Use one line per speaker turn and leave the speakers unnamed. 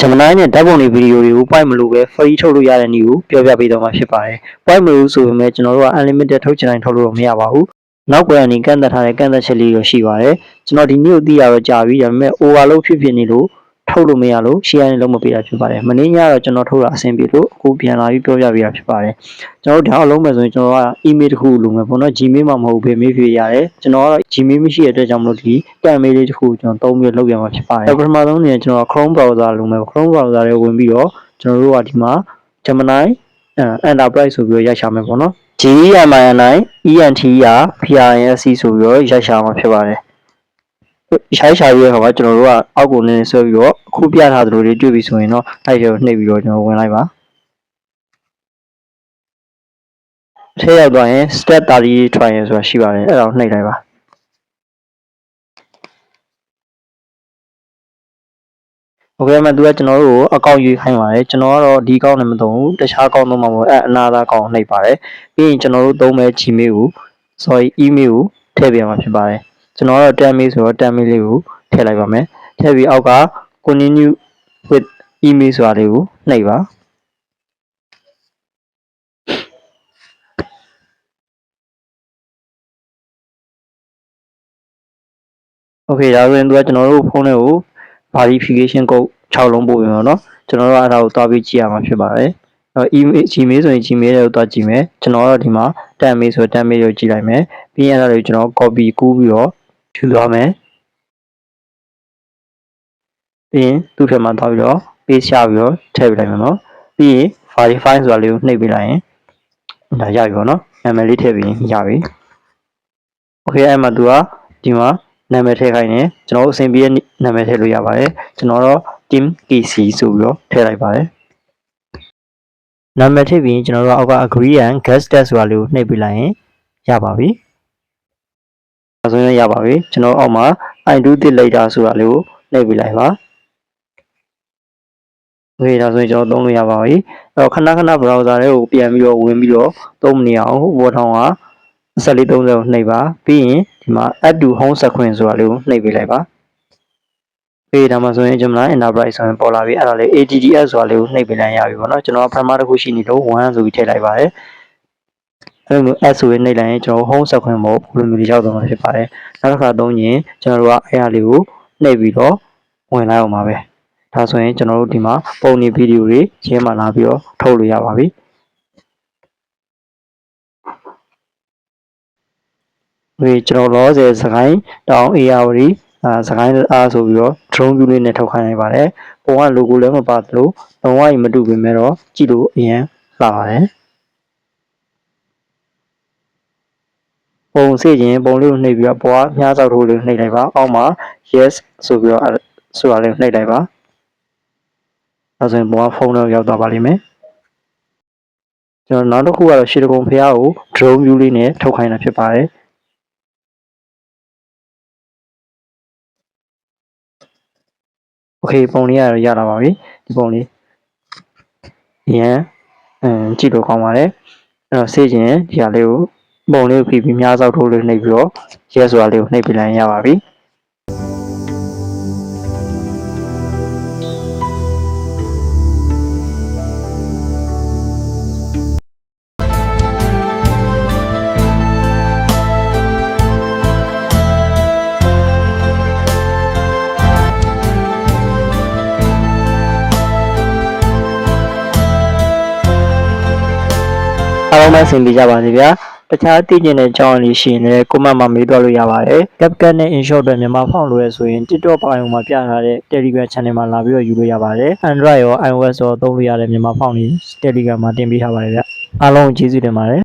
Gemini နဲ့ဓာတ်ပုံတွေဗီဒီယိုတွေကို point မလို့ပဲ free ထုတ်လို့ရတဲ့နည်းကိုပြောပြပေးတော့မှာဖြစ်ပါတယ်။ point မလို့ဆိုပေမဲ့ကျွန်တော်တို့က unlimited ထုတ်ချင်တိုင်းထုတ်လို့မရပါဘူး။နောက်ကွယ်ကနေကန့်သက်ထားတဲ့ကန့်သက်ချက်လေးတွေရှိပါတယ်။ကျွန်တော်ဒီနည်းကိုသိရတော့ကြာပြီဒါပေမဲ့ overload ဖြစ်နေလို့ထုတ်လို့မရလို့ share နဲ့လုံးမပေးတာဖြစ်ပါတယ်။မနေ့ညတော့ကျွန်တော်ထုတ်တာအဆင်ပြေလို့အခုပြန်လာပြီးပြောပြပေးတာဖြစ်ပါတယ်။ကျွန်တော်တို့ဒါအောင်လုံးမယ်ဆိုရင်ကျွန်တော်က email တစ်ခုလိုမယ်ပေါ့နော် Gmail မှာမဟုတ်ဘဲမေးဖြေရတယ်။ကျွန်တော်ကတော့ Gmail မရှိတဲ့အတွက်ကြောင့်မလို့ဒီတက်မေးလေးတစ်ခုကျွန်တော်သုံးပြီးလုပ်ရမှာဖြစ်ပါတယ်။ပထမဆုံးအနေနဲ့ကျွန်တော် Chrome browser လိုမယ် Chrome browser တွေဝင်ပြီးတော့ကျွန်တော်တို့ကဒီမှာ Gemini Enterprise ဆိုပြီးရိုက်ရှာမယ်ပေါ့နော် GEMINI ENTERPRINC ဆိုပြီးရိုက်ရှာမှာဖြစ်ပါတယ်ရိုက်ရှာပြီးတဲ့အခါမှာကျွန်တော်တို့ကအောက်ကိုနည်းနည်းဆွဲပြီးတော့အခုပြထားသလိုတွေတွေ့ပြီဆိုရင်တော့အဲ့ဒီကိုနှိပ်ပြီးတော့ကျွန်တော်ဝင်လိုက်ပါထည့်ရောက်သွားရင် step 30 trial ဆိုတာရှိပါတယ်အဲ့ဒါကိုနှိပ်လိုက်ပါโอเคမှသူကကျွန်တော်တို့ကိုအကောင့်ရွေးခိုင်းပါတယ်ကျွန်တော်ကတော့ဒီအကောင့်နဲ့မသုံးဘူးတခြားအကောင့်သုံးမှာမဟုတ်အနာသာအကောင့်နှိပ်ပါတယ်ပြီးရင်ကျွန်တော်တို့သုံးမဲ့ Gmail ကို email ကိုထည့်ပေးရမှာဖြစ်ပါတယ်ကျွန်တော်ကတော့ Temail ဆိုတော့ Temail လေးကိုထည့်လိုက်ပါမယ်ထည့်ပြီးအောက်က continue with email ဆိုတာလေးကိုနှိပ်ပါโอเคဒါဆိုရင်သူကကျွန်တော်တို့ဖုန်းထဲကို verification code 6လုံးပို့ပြီးတော့เนาะကျွန်တော်တို့အဲ့ဒါကိုတွားပြီးကြည့်ရမှာဖြစ်ပါတယ်email Gmail ဆိုရင် Gmail တွေကိုတွားကြည့်မယ်ကျွန်တော်တို့ဒီမှာ Temail ဆို Temail ကိုကြည့်လိုက်မယ်ပြီးရင်အဲ့ဒါကိုကျွန်တော် copy ကူးပြီးတော့ထူသွားမယ်ပြီးရင်သူ့ထက်မှာတွားပြီးတော့ paste ချပြီးတော့ထည့်ပေးလိုက်မယ်เนาะပြီးရင် verify ဆိုတာလေးကိုနှိပ်ပေးလိုက်ရင်ဒါရပြီပေါ့เนาะနာမည်လေးထည့်ပြီးရပြီโอเคအဲ့မှာသူကဒီမှာနာမည်ထည့်ခိုင်းတယ်ကျွန်တော်တို့အဆင်ပြေတဲ့နာမည်ထည့်လို့ရပါတယ်ကျွန်တော်တော့ team KC ဆိုပြီးတော့ထည့်လိုက်ပါတယ်နာမည်ထည့်ပြီးကျွန်တော်တို့အောက်က agree and get start ဆိုတာလေးကိုနှိပ်ပေးလိုက်ရင်ရပါပြီအဲဆိုရင်ရပါပြီကျွန်တော်အောက်မှာ I do this later ဆိုတာလေးကိုနှိပ်ပေးလိုက်ပါโอเคဒါဆိုရင်ကျွန်တော်သုံးလို့ရပါပြီအဲ့တော့ခဏခဏ browser တွေကိုပြန်ပြီးတော့ဝင်ပြီးတော့သုံးမနေအောင်ဘောထောင်က1430ကိုနှိပ်ပါပြီးရင်ဒီမှာ add to home screen ဆိုတာလေးကိုနှိပ်ပေးလိုက်ပါပြီးဒါမှဆိုရင် Gemini Enterprise ဆိုရင်ပေါ်လာပြီအဲ့ဒါလေး ADDS ဆိုတာလေးကိုနှိပ်ပေးလိုက်ရပြီပေါ့နော်ကျွန်တော်ပထမတစ်ခုရှိနေလို့1ဆိုပြီးထည့်လိုက်ပါတယ်အဲ့လို S ဆိုရင်နှိပ်လိုက်ရင်ကျွန်တော် home screen ပေါ်ဘလိုမျိုးရောက်သွားမှာဖြစ်ပါတယ်နောက်တစ်ခါသုံးရင်ကျွန်တော်တို့ကအဲ့ဒါလေးကိုနှိပ်ပြီးတော့ဝင်လိုက်အောင်ပါပဲဒါဆိုရင်ကျွန်တော်တို့ဒီမှာပုံနေဗီဒီယိုတွေရင်းမှလာပြီးတော့ထုတ်လို့ရပါပြီဒီကျွန်တော်လောဆယ်စကိုင်းတောင် ARD စကိုင်းအားဆိုပြီးတော့ drone view လေးနဲ့ထုတ်ခိုင်းလိုက်ပါတယ်ပုံက logo လည်းမပါသလိုလုံးဝမတူပေမဲ့တော့ကြည့်လို့အရင်လှပါတယ်ပုံစေ့ရင်ပုံလေးကိုနှိပ်ပြီးတော့ပွားမြားစောက်ထိုးလေးနှိပ်လိုက်ပါအောက်မှာ yes ဆိုပြီးတော့ဆိုတာလေးနှိပ်လိုက်ပါဒါဆိုရင်ပုံကဖုန်းတော့ရောက်သွားပါလိမ့်မယ်ကျွန်တော်နောက်တစ်ခုကတော့ရှေးတကုံဖျားကို drone view လေးနဲ့ထုတ်ခိုင်းတာဖြစ်ပါတယ်โอเคပုံလေးရလာပါပြီဒီပုံလေးရန်ကြည့်လို့ကောင်းပါတယ်အဲ့တော့စေ့ခြင်းဒီဟာလေးကိုပုံလေးကိုဖိပြီးများစောက်ထိုးလေးနှိပ်ပြီးတော့ရဲဆိုတာလေးကိုနှိပ်ပြလိုက်ရပါပြီအားလုံးပဲဆင်ပြေကြပါစေဗျာတခြားသိကျင်တဲ့အကြောင်းအရာရှိရင်လည်း comment မှာမေးသွားလို့ရပါတယ် CapCut နဲ့ InShot တွေမြန်မာဖောင်းလို့ရဆိုရင် TikTok ပိုင်းမှာပြထားတဲ့ Telegram channel မှာလာပြီးတော့ယူလို့ရပါတယ် Android ရော iOS ရောသုံးလို့ရတဲ့မြန်မာဖောင်းတွေ Telegram မှာတင်ပေးထားပါတယ်ဗျအားလုံးကျေးဇူးတင်ပါတယ်